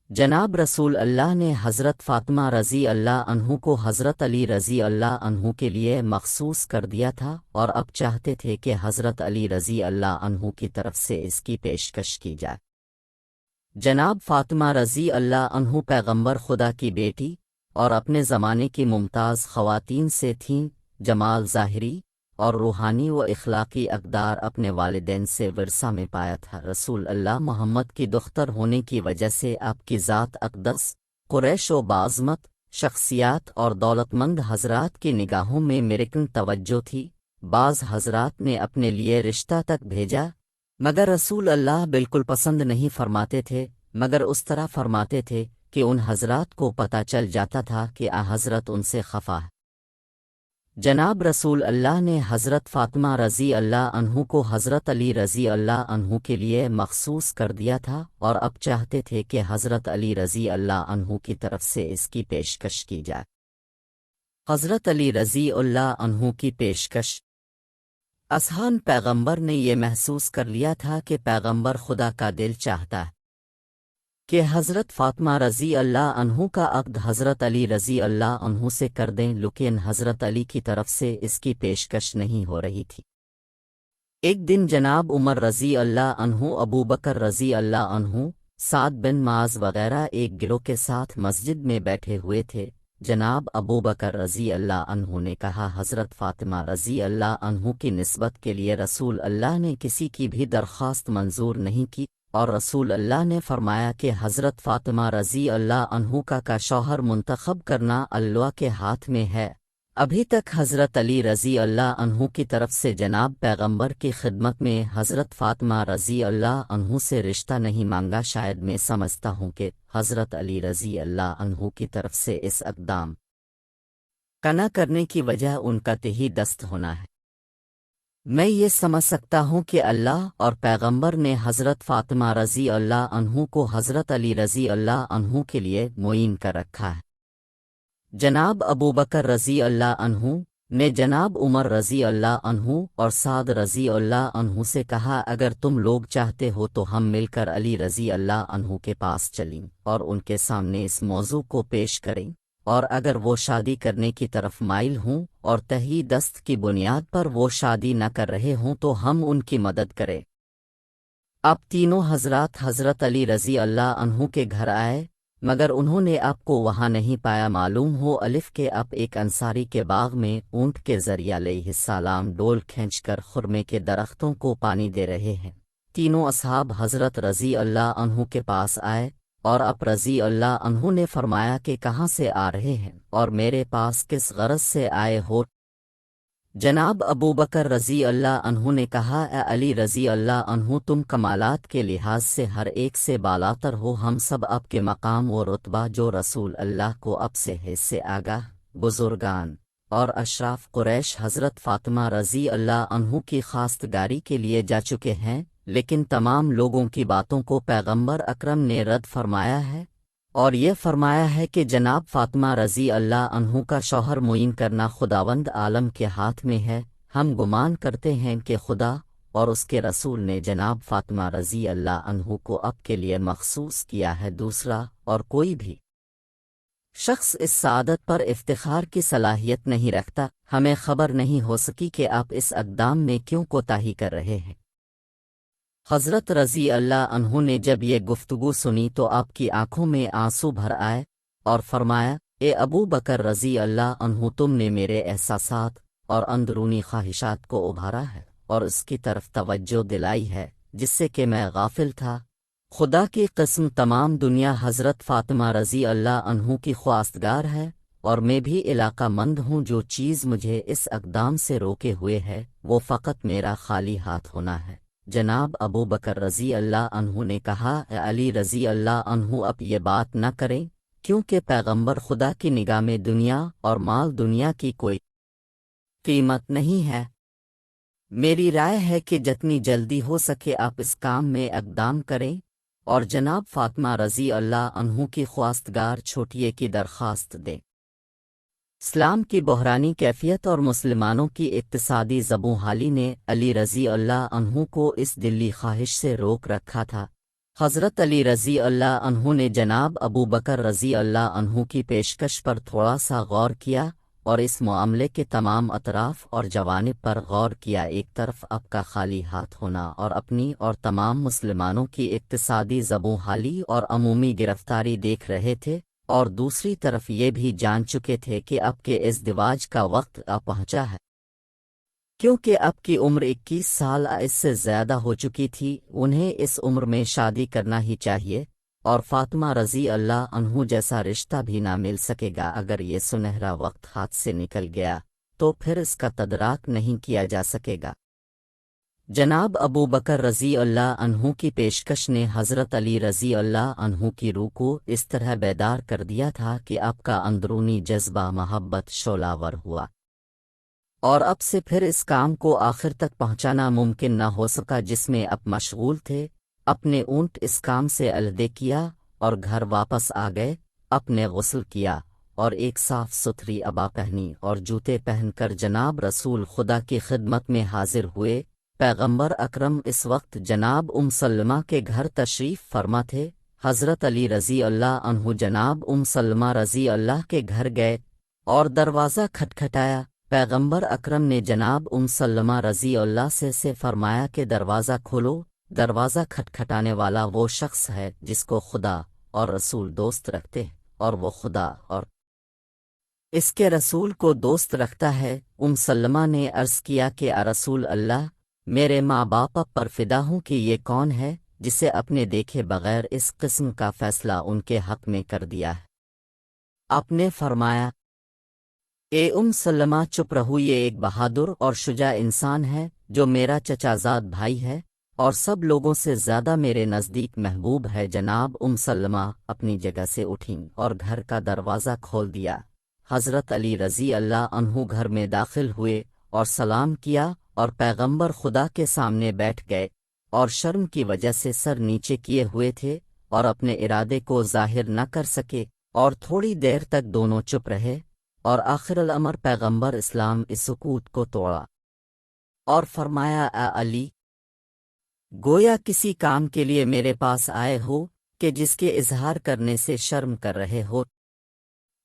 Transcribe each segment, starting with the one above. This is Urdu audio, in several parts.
جناب رسول اللہ نے حضرت فاطمہ رضی اللہ عنہ کو حضرت علی رضی اللہ عنہ کے لیے مخصوص کر دیا تھا، اور اب چاہتے تھے کہ حضرت علی رضی اللہ عنہ کی طرف سے اس کی پیشکش کی جائے۔ جناب فاطمہ رضی اللہ عنہ پیغمبر خدا کی بیٹی اور اپنے زمانے کی ممتاز خواتین سے تھیں۔ جمال ظاہری اور روحانی و اخلاقی اقدار اپنے والدین سے ورثہ میں پایا تھا۔ رسول اللہ محمد کی دختر ہونے کی وجہ سے آپ کی ذات اقدس، قریش و بعظمت شخصیات اور دولت مند حضرات کی نگاہوں میں میرکن توجہ تھی۔ بعض حضرات نے اپنے لیے رشتہ تک بھیجا، مگر رسول اللہ بالکل پسند نہیں فرماتے تھے، مگر اس طرح فرماتے تھے کہ ان حضرات کو پتہ چل جاتا تھا کہ حضرت ان سے خفا ہے۔ جناب رسول اللہ نے حضرت فاطمہ رضی اللہ عنہ کو حضرت علی رضی اللہ عنہ کے لیے مخصوص کر دیا تھا، اور اب چاہتے تھے کہ حضرت علی رضی اللہ عنہ کی طرف سے اس کی پیشکش کی جائے۔ حضرت علی رضی اللہ عنہ کی پیشکش۔ اذہان پیغمبر نے یہ محسوس کر لیا تھا کہ پیغمبر خدا کا دل چاہتا ہے کہ حضرت فاطمہ رضی اللہ عنہ کا عقد حضرت علی رضی اللہ عنہ سے کر دیں، لیکن حضرت علی کی طرف سے اس کی پیشکش نہیں ہو رہی تھی۔ ایک دن جناب عمر رضی اللہ عنہ، ابو بکر رضی اللہ عنہ، سعد بن معاذ وغیرہ ایک گروہ کے ساتھ مسجد میں بیٹھے ہوئے تھے۔ جناب ابو بکر رضی اللہ عنہ نے کہا، حضرت فاطمہ رضی اللہ عنہ کی نسبت کے لیے رسول اللہ نے کسی کی بھی درخواست منظور نہیں کی، اور رسول اللہ نے فرمایا کہ حضرت فاطمہ رضی اللہ عنہ کا شوہر منتخب کرنا اللہ کے ہاتھ میں ہے۔ ابھی تک حضرت علی رضی اللہ عنہ کی طرف سے جناب پیغمبر کی خدمت میں حضرت فاطمہ رضی اللہ عنہ سے رشتہ نہیں مانگا۔ شاید میں سمجھتا ہوں کہ حضرت علی رضی اللہ عنہ کی طرف سے اس اقدام کا نہ کرنے کی وجہ ان کا تہی دست ہونا ہے۔ میں یہ سمجھ سکتا ہوں کہ اللہ اور پیغمبر نے حضرت فاطمہ رضی اللہ عنہ کو حضرت علی رضی اللہ عنہ کے لیے معین کر رکھا ہے۔ جناب ابو بکر رضی اللہ عنہ نے جناب عمر رضی اللہ عنہ اور سعد رضی اللہ عنہ سے کہا، اگر تم لوگ چاہتے ہو تو ہم مل کر علی رضی اللہ عنہ کے پاس چلیں اور ان کے سامنے اس موضوع کو پیش کریں، اور اگر وہ شادی کرنے کی طرف مائل ہوں اور تہی دست کی بنیاد پر وہ شادی نہ کر رہے ہوں تو ہم ان کی مدد کریں۔ اب تینوں حضرات حضرت علی رضی اللہ عنہ کے گھر آئے، مگر انہوں نے آپ کو وہاں نہیں پایا۔ معلوم ہو الف کے آپ ایک انصاری کے باغ میں اونٹ کے ذریعہ علیہ السلام ڈول کھینچ کر خرمے کے درختوں کو پانی دے رہے ہیں۔ تینوں اصحاب حضرت رضی اللہ عنہ کے پاس آئے، اور اب رضی اللہ عنہ نے فرمایا کہ کہاں سے آ رہے ہیں اور میرے پاس کس غرض سے آئے ہو؟ جناب ابو بکر رضی اللہ عنہ نے کہا، اے علی رضی اللہ عنہ، تم کمالات کے لحاظ سے ہر ایک سے بالاتر ہو۔ ہم سب آپ کے مقام و رتبہ جو رسول اللہ کو اب سے ہے سے آگاہ بزرگان اور اشراف قریش حضرت فاطمہ رضی اللہ عنہ کی خواستگاری کے لیے جا چکے ہیں، لیکن تمام لوگوں کی باتوں کو پیغمبر اکرم نے رد فرمایا ہے، اور یہ فرمایا ہے کہ جناب فاطمہ رضی اللہ عنہ کا شوہر معین کرنا خداوند عالم کے ہاتھ میں ہے۔ ہم گمان کرتے ہیں کہ خدا اور اس کے رسول نے جناب فاطمہ رضی اللہ عنہ کو اب کے لیے مخصوص کیا ہے، دوسرا اور کوئی بھی شخص اس سعادت پر افتخار کی صلاحیت نہیں رکھتا۔ ہمیں خبر نہیں ہو سکی کہ آپ اس اقدام میں کیوں کوتاہی کر رہے ہیں۔ حضرت رضی اللہ عنہ نے جب یہ گفتگو سنی تو آپ کی آنکھوں میں آنسو بھر آئے، اور فرمایا، اے ابو بکر رضی اللہ عنہ، تم نے میرے احساسات اور اندرونی خواہشات کو ابھارا ہے اور اس کی طرف توجہ دلائی ہے جس سے کہ میں غافل تھا۔ خدا کی قسم، تمام دنیا حضرت فاطمہ رضی اللہ عنہ کی خواستگار ہے، اور میں بھی علاقہ مند ہوں۔ جو چیز مجھے اس اقدام سے روکے ہوئے ہے وہ فقط میرا خالی ہاتھ ہونا ہے۔ جناب ابو بکر رضی اللہ عنہ نے کہا، اے علی رضی اللہ عنہ، اب یہ بات نہ کریں، کیونکہ پیغمبر خدا کی نگاہ میں دنیا اور مال دنیا کی کوئی قیمت نہیں ہے۔ میری رائے ہے کہ جتنی جلدی ہو سکے آپ اس کام میں اقدام کریں اور جناب فاطمہ رضی اللہ عنہ کی خواستگار چھوٹیے کی درخواست دیں۔ اسلام کی بحرانی کیفیت اور مسلمانوں کی اقتصادی زبوں حالی نے علی رضی اللہ عنہ کو اس دلی خواہش سے روک رکھا تھا۔ حضرت علی رضی اللہ عنہ نے جناب ابو بکر رضی اللہ عنہ کی پیشکش پر تھوڑا سا غور کیا اور اس معاملے کے تمام اطراف اور جوانب پر غور کیا۔ ایک طرف آپ کا خالی ہاتھ ہونا اور اپنی اور تمام مسلمانوں کی اقتصادی زبوں حالی اور عمومی گرفتاری دیکھ رہے تھے، اور دوسری طرف یہ بھی جان چکے تھے کہ اب کے ازدواج کا وقت آ پہنچا ہے، کیونکہ اب کی عمر 21 سال اس سے زیادہ ہو چکی تھی۔ انہیں اس عمر میں شادی کرنا ہی چاہیے، اور فاطمہ رضی اللہ عنہ جیسا رشتہ بھی نہ مل سکے گا۔ اگر یہ سنہرا وقت ہاتھ سے نکل گیا تو پھر اس کا تدراک نہیں کیا جا سکے گا۔ جناب ابو بکر رضی اللہ عنہ کی پیشکش نے حضرت علی رضی اللہ عنہ کی روح کو اس طرح بیدار کر دیا تھا کہ آپ کا اندرونی جذبہ محبت شعلہ ور ہوا، اور اب سے پھر اس کام کو آخر تک پہنچانا ممکن نہ ہو سکا جس میں اب مشغول تھے۔ اپنے اونٹ اس کام سے علیحدہ کیا اور گھر واپس آ گئے، اپنے غسل کیا اور ایک صاف ستھری عبا پہنی اور جوتے پہن کر جناب رسول خدا کی خدمت میں حاضر ہوئے۔ پیغمبر اکرم اس وقت جناب سلمہ کے گھر تشریف فرما تھے۔ حضرت علی رضی اللہ عنہ جناب سلمہ رضی اللہ کے گھر گئے اور دروازہ کھٹکھٹایا۔ پیغمبر اکرم نے جناب سلمہ رضی اللہ سے فرمایا کہ دروازہ کھولو۔ دروازہ کھٹکھٹانے والا وہ شخص ہے جس کو خدا اور رسول دوست رکھتے ہیں، اور وہ خدا اور اس کے رسول کو دوست رکھتا ہے۔ سلمہ نے عرض کیا کہ رسول اللہ، میرے ماں باپ پر فدا ہوں کہ یہ کون ہے جسے اپنے دیکھے بغیر اس قسم کا فیصلہ ان کے حق میں کر دیا ہے؟ آپ نے فرمایا، اے سلمہ چپ رہو، یہ ایک بہادر اور شجاع انسان ہے جو میرا چچا زاد بھائی ہے اور سب لوگوں سے زیادہ میرے نزدیک محبوب ہے۔ جناب سلمہ اپنی جگہ سے اٹھیں اور گھر کا دروازہ کھول دیا۔ حضرت علی رضی اللہ عنہ گھر میں داخل ہوئے اور سلام کیا اور پیغمبر خدا کے سامنے بیٹھ گئے، اور شرم کی وجہ سے سر نیچے کیے ہوئے تھے اور اپنے ارادے کو ظاہر نہ کر سکے، اور تھوڑی دیر تک دونوں چپ رہے، اور آخر الامر پیغمبر اسلام اس سکوت کو توڑا اور فرمایا، اے علی، گویا کسی کام کے لیے میرے پاس آئے ہو کہ جس کے اظہار کرنے سے شرم کر رہے ہو؟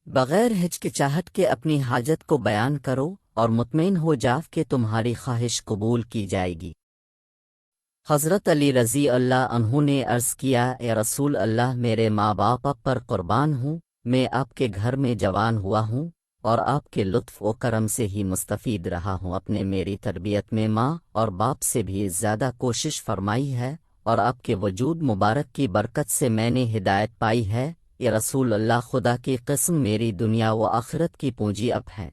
بغیر ہچکچاہٹ کے اپنی حاجت کو بیان کرو اور مطمئن ہو جاؤ کہ تمہاری خواہش قبول کی جائے گی۔ حضرت علی رضی اللہ عنہ نے عرض کیا، اے رسول اللہ، میرے ماں باپ پر قربان ہوں، میں آپ کے گھر میں جوان ہوا ہوں اور آپ کے لطف و کرم سے ہی مستفید رہا ہوں۔ اپنے میری تربیت میں ماں اور باپ سے بھی زیادہ کوشش فرمائی ہے، اور آپ کے وجود مبارک کی برکت سے میں نے ہدایت پائی ہے۔ یا رسول اللہ، خدا کی قسم میری دنیا و آخرت کی پونجی اب ہے۔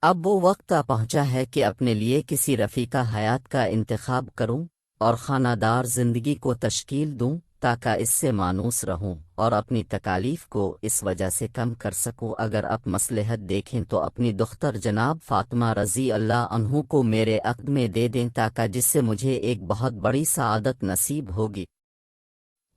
اب وہ وقت آ پہنچا ہے کہ اپنے لیے کسی رفیقہ حیات کا انتخاب کروں اور خانہ دار زندگی کو تشکیل دوں تاکہ اس سے مانوس رہوں اور اپنی تکالیف کو اس وجہ سے کم کر سکوں۔ اگر آپ مصلحت دیکھیں تو اپنی دختر جناب فاطمہ رضی اللہ عنہ کو میرے عقد میں دے دیں تاکہ جس سے مجھے ایک بہت بڑی سعادت نصیب ہوگی۔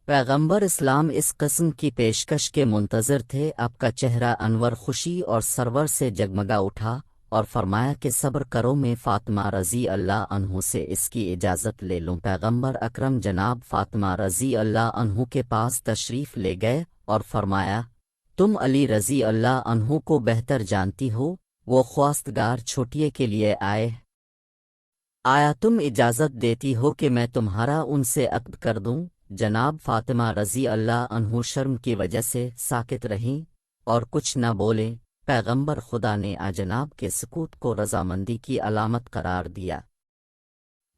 پیغمبر اسلام اس قسم کی پیشکش کے منتظر تھے۔ آپ کا چہرہ انور خوشی اور سرور سے جگمگا اٹھا اور فرمایا کہ صبر کرو، میں فاطمہ رضی اللہ عنہ سے اس کی اجازت لے لوں۔ پیغمبر اکرم جناب فاطمہ رضی اللہ عنہ کے پاس تشریف لے گئے اور فرمایا، تم علی رضی اللہ عنہ کو بہتر جانتی ہو، وہ خواستگار چھوٹیے کے لیے آئے، آیا تم اجازت دیتی ہو کہ میں تمہارا ان سے عقد کر دوں؟ جناب فاطمہ رضی اللہ عنہ شرم کی وجہ سے ساکت رہیں اور کچھ نہ بولیں۔ پیغمبر خدا نے جناب کے سکوت کو رضامندی کی علامت قرار دیا۔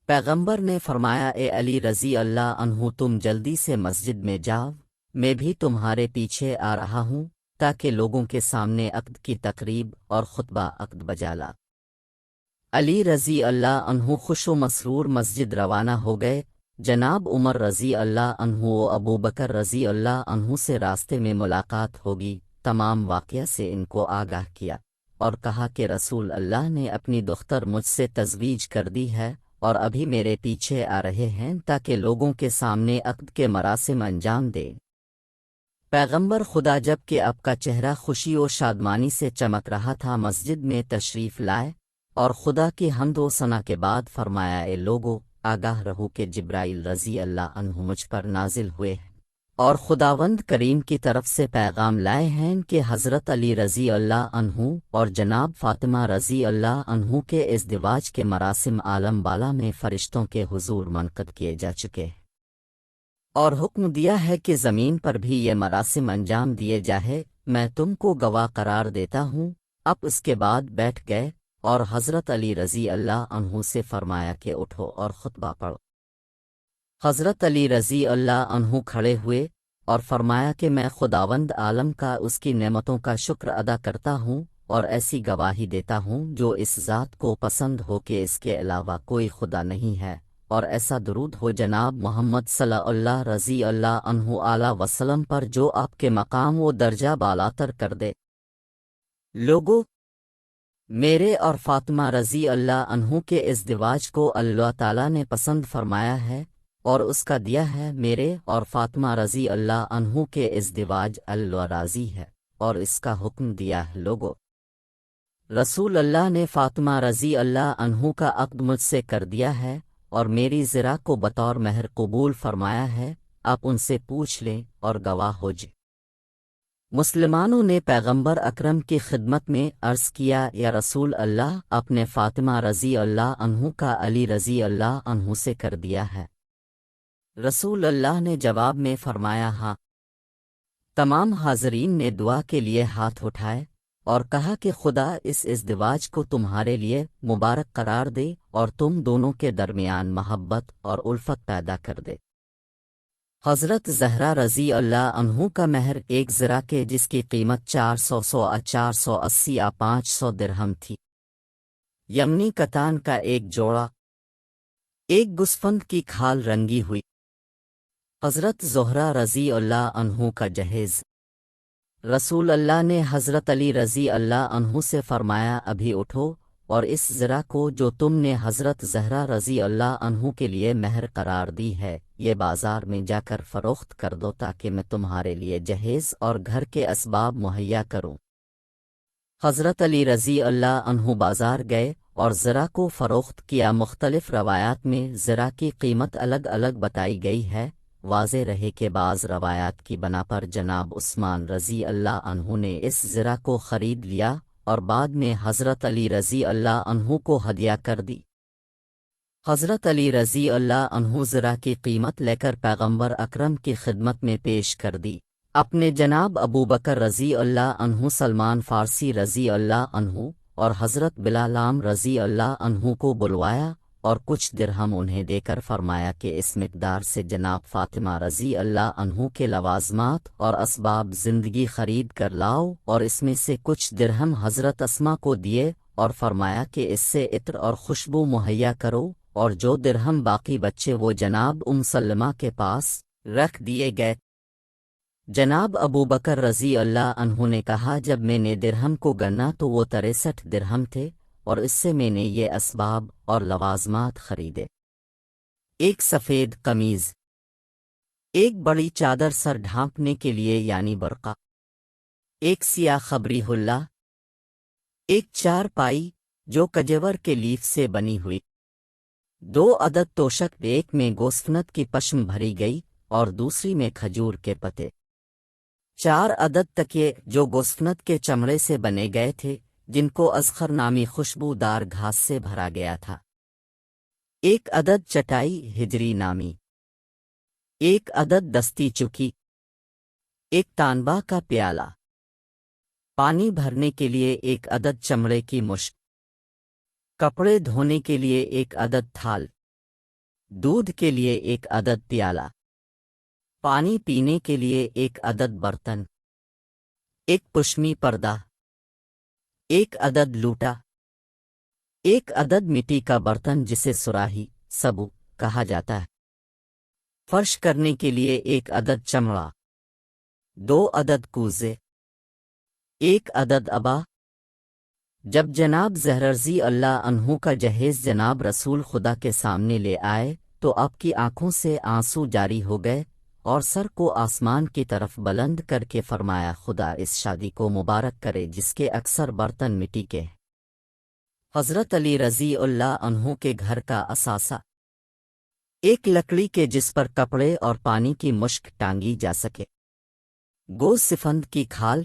پیغمبر نے فرمایا، اے علی رضی اللہ عنہ، تم جلدی سے مسجد میں جاؤ، میں بھی تمہارے پیچھے آ رہا ہوں تاکہ لوگوں کے سامنے عقد کی تقریب اور خطبہ عقد بجا لا۔ علی رضی اللہ عنہ خوش و مسرور مسجد روانہ ہو گئے۔ جناب عمر رضی اللہ عنہ و ابو بکر رضی اللہ عنہ سے راستے میں ملاقات ہوگی، تمام واقعہ سے ان کو آگاہ کیا اور کہا کہ رسول اللہ نے اپنی دختر مجھ سے تزویج کر دی ہے اور ابھی میرے پیچھے آ رہے ہیں تاکہ لوگوں کے سامنے عقد کے مراسم انجام دے۔ پیغمبر خدا جب کہ آپ کا چہرہ خوشی و شادمانی سے چمک رہا تھا، مسجد میں تشریف لائے اور خدا کی حمد و ثنا کے بعد فرمایا، اے لوگو، آگاہ رہو کہ جبرائیل رضی اللہ عنہ مجھ پر نازل ہوئے ہیں اور خداوند کریم کی طرف سے پیغام لائے ہیں کہ حضرت علی رضی اللہ عنہ اور جناب فاطمہ رضی اللہ عنہ کے ازدواج کے مراسم عالم بالا میں فرشتوں کے حضور منعقد کیے جا چکے ہیں، اور حکم دیا ہے کہ زمین پر بھی یہ مراسم انجام دیے جائے۔ میں تم کو گواہ قرار دیتا ہوں۔ اب اس کے بعد بیٹھ گئے اور حضرت علی رضی اللہ عنہ سے فرمایا کہ اٹھو اور خطبہ پڑھو۔ حضرت علی رضی اللہ عنہ کھڑے ہوئے اور فرمایا کہ میں خداوند عالم کا اس کی نعمتوں کا شکر ادا کرتا ہوں اور ایسی گواہی دیتا ہوں جو اس ذات کو پسند ہو کہ اس کے علاوہ کوئی خدا نہیں ہے، اور ایسا درود ہو جناب محمد صلی اللہ رضی اللہ عنہ علیہ وسلم پر جو آپ کے مقام و درجہ بالاتر کر دے۔ لوگو، میرے اور فاطمہ رضی اللہ عنہ کے ازدواج کو اللہ تعالیٰ نے پسند فرمایا ہے اور اس کا دیا ہے۔ میرے اور فاطمہ رضی اللہ عنہ کے ازدواج اللہ راضی ہے اور اس کا حکم دیا ہے۔ لوگو، رسول اللہ نے فاطمہ رضی اللہ عنہ کا عقد مجھ سے کر دیا ہے اور میری زرا کو بطور مہر قبول فرمایا ہے۔ آپ ان سے پوچھ لیں اور گواہ ہو جائیں۔ مسلمانوں نے پیغمبر اکرم کی خدمت میں عرض کیا، یا رسول اللہ، اپنے فاطمہ رضی اللہ عنہ کا علی رضی اللہ عنہ سے کر دیا ہے؟ رسول اللہ نے جواب میں فرمایا، ہاں۔ تمام حاضرین نے دعا کے لیے ہاتھ اٹھائے اور کہا کہ خدا اس ازدواج کو تمہارے لیے مبارک قرار دے اور تم دونوں کے درمیان محبت اور الفت پیدا کر دے۔ حضرت زہرا رضی اللہ عنہ کا مہر ایک زرا کے جس کی قیمت 480 یا 500 درہم تھی، یمنی کتان کا ایک جوڑا، ایک گسفند کی کھال رنگی ہوئی۔ حضرت زہرا رضی اللہ عنہ کا جہیز۔ رسول اللہ نے حضرت علی رضی اللہ عنہ سے فرمایا، ابھی اٹھو اور اس زرا کو جو تم نے حضرت زہرا رضی اللہ عنہ کے لیے مہر قرار دی ہے، یہ بازار میں جا کر فروخت کر دو تاکہ میں تمہارے لیے جہیز اور گھر کے اسباب مہیا کروں۔ حضرت علی رضی اللہ عنہ بازار گئے اور زرا کو فروخت کیا۔ مختلف روایات میں زرا کی قیمت الگ الگ بتائی گئی ہے۔ واضح رہے کہ بعض روایات کی بنا پر جناب عثمان رضی اللہ عنہ نے اس زرا کو خرید لیا اور بعد میں حضرت علی رضی اللہ عنہ کو ہدیہ کر دی۔ حضرت علی رضی اللہ عنہ زرا کی قیمت لے کر پیغمبر اکرم کی خدمت میں پیش کر دی۔ اپنے جناب ابو بکر رضی اللہ عنہ، سلمان فارسی رضی اللہ عنہ اور حضرت بلال رضی اللہ عنہ کو بلوایا اور کچھ درہم انہیں دے کر فرمایا کہ اس مقدار سے جناب فاطمہ رضی اللہ عنہ کے لوازمات اور اسباب زندگی خرید کر لاؤ، اور اس میں سے کچھ درہم حضرت اسما کو دیے اور فرمایا کہ اس سے عطر اور خوشبو مہیا کرو، اور جو درہم باقی بچے وہ جناب سلمہ کے پاس رکھ دیے گئے۔ جناب ابو بکر رضی اللہ عنہ نے کہا، جب میں نے درہم کو گنا تو وہ 63 درہم تھے اور اس سے میں نے یہ اسباب اور لوازمات خریدے: ایک سفید قمیض، ایک بڑی چادر سر ڈھانپنے کے لیے یعنی برقع، ایک سیاہ خبری حلہ، ایک چارپائی جو کجور کے لیف سے بنی ہوئی، 2 عدد توشک، ایک میں گوسفند کی پشم بھری گئی اور دوسری میں کھجور کے پتے، 4 عدد تکیے جو گوسفند کے چمڑے سے بنے گئے تھے جن کو ازخر نامی خوشبودار گھاس سے بھرا گیا تھا، 1 عدد چٹائی ہجری نامی، 1 عدد دستی چکی، 1 تانبا کا پیالہ، پانی بھرنے کے لیے 1 عدد چمڑے کی مشک، کپڑے دھونے کے لیے 1 عدد تھال، دودھ کے لیے 1 عدد پیالہ، پانی پینے کے لیے 1 عدد برتن، 1 پشمی پردہ، 1 عدد لوٹا، 1 عدد مٹی کا برتن جسے سراہی سبو کہا جاتا ہے، فرش کرنے کے لیے 1 عدد چمڑا، 2 عدد کوزے، 1 عدد ابا۔ جب جناب زہرا رضی اللہ عنہ کا جہیز جناب رسول خدا کے سامنے لے آئے تو آپ کی آنکھوں سے آنسو جاری ہو گئے اور سر کو آسمان کی طرف بلند کر کے فرمایا، خدا اس شادی کو مبارک کرے جس کے اکثر برتن مٹی کے ہیں۔ حضرت علی رضی اللہ عنہ کے گھر کا اثاثہ۔ ایک لکڑی کے جس پر کپڑے اور پانی کی مشک ٹانگی جا سکے، گوشت سفند کی کھال،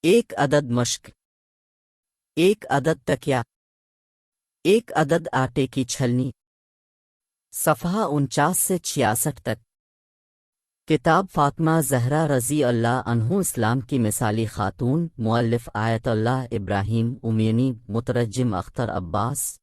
1 عدد مشک، 1 عدد تکیا، 1 عدد آٹے کی چھلنی۔ صفحہ 49 سے 66 تک۔ کتاب فاطمہ زہرا رضی اللہ عنہ اسلام کی مثالی خاتون، مؤلف آیت اللہ ابراہیم امینی، مترجم اختر عباس۔